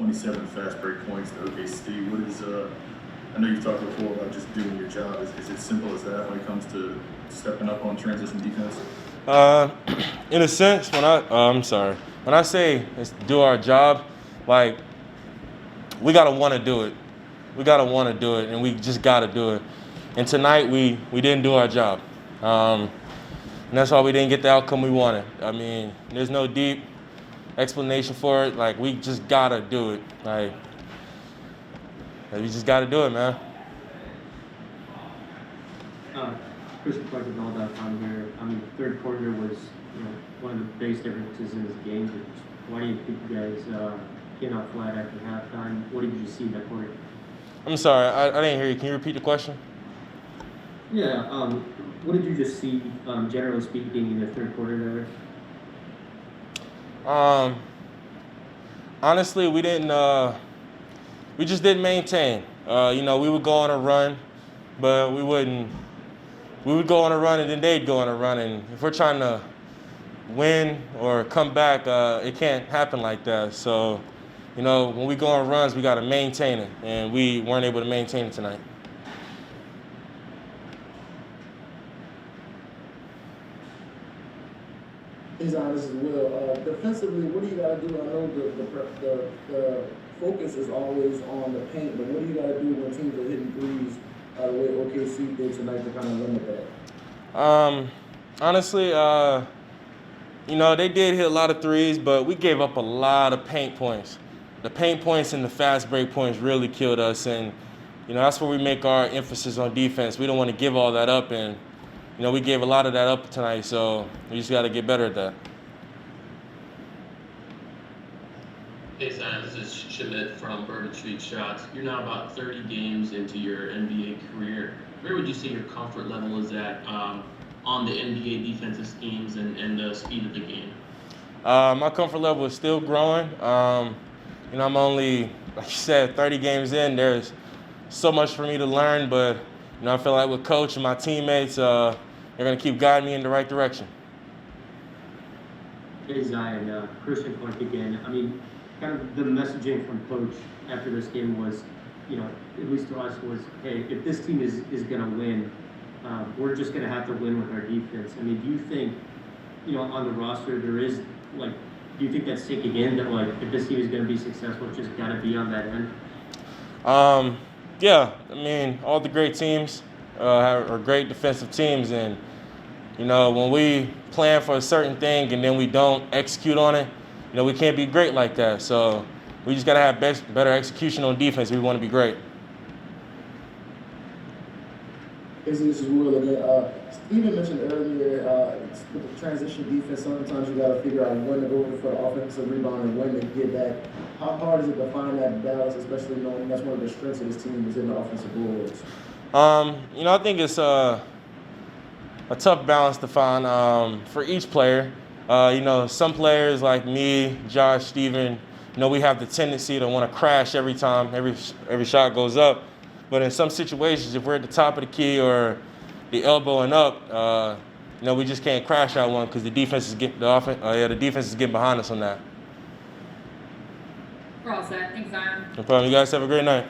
27 fast break points to OKC. What is I know you've talked before about just doing your job. Is it simple as that when it comes to stepping up on transition defense? In a sense, when I say it's do our job, like we gotta want to do it. We gotta want to do it, and we just gotta do it. And tonight we didn't do our job, and that's why we didn't get the outcome we wanted. I mean, there's no deep explanation for it. Like we just gotta do it. Like we just gotta do it, man. Chris reflected all that time here. I mean, third quarter was one of the biggest differences in this game. Why do you think you guys came out flat after halftime? What did you see in that quarter? I'm sorry, I didn't hear you. Can you repeat the question? Yeah. What did you just see, generally speaking, in the third quarter there? Honestly, we didn't. We just didn't maintain. We would go on a run, but we wouldn't. We would go on a run, and then they'd go on a run. And if we're trying to win or come back, it can't happen like that. So, when we go on runs, we got to maintain it, and we weren't able to maintain it tonight. Hey, Zion, this is Will. Defensively, what do you got to do? I know the focus is always on the paint, but what do you got to do when teams are hitting threes the way OKC did tonight to kind of limit that? Honestly, they did hit a lot of threes, but we gave up a lot of paint points. The paint points and the fast break points really killed us, and that's where we make our emphasis on defense. We don't want to give all that up, and we gave a lot of that up tonight, so we just got to get better at that. Hey, Zion, this is Schmidt from Bourbon Street Shots. You're now about 30 games into your NBA career. Where would you say your comfort level is at on the NBA defensive schemes and the speed of the game? My comfort level is still growing. I'm only, like you said, 30 games in. There's so much for me to learn, but I feel like with Coach and my teammates, they're going to keep guiding me in the right direction. Hey, Zion, Christian Clark again. I mean, kind of the messaging from Coach after this game was, at least to us, was, hey, if this team is going to win, we're just going to have to win with our defense. I mean, do you think, on the roster there is, do you think that's sinking in that, if this team is going to be successful, it's just got to be on that end? Yeah, I mean, all the great teams are great defensive teams, and when we plan for a certain thing and then we don't execute on it, we can't be great like that. So we just got to have better execution on defense if we want to be great. This is Will again. Steven mentioned earlier with the transition defense, sometimes you got to figure out when to go for the offensive rebound and when to get back. How hard is it to find that balance, especially knowing that's one of the strengths of this team is in the offensive boards? I think it's a tough balance to find for each player. Some players like me, Josh, Steven, we have the tendency to want to crash every time every shot goes up. But in some situations, if we're at the top of the key or the elbow and up, we just can't crash out one because the defense is getting behind us on that. We're all set. Thanks, Zion. No problem. You guys have a great night.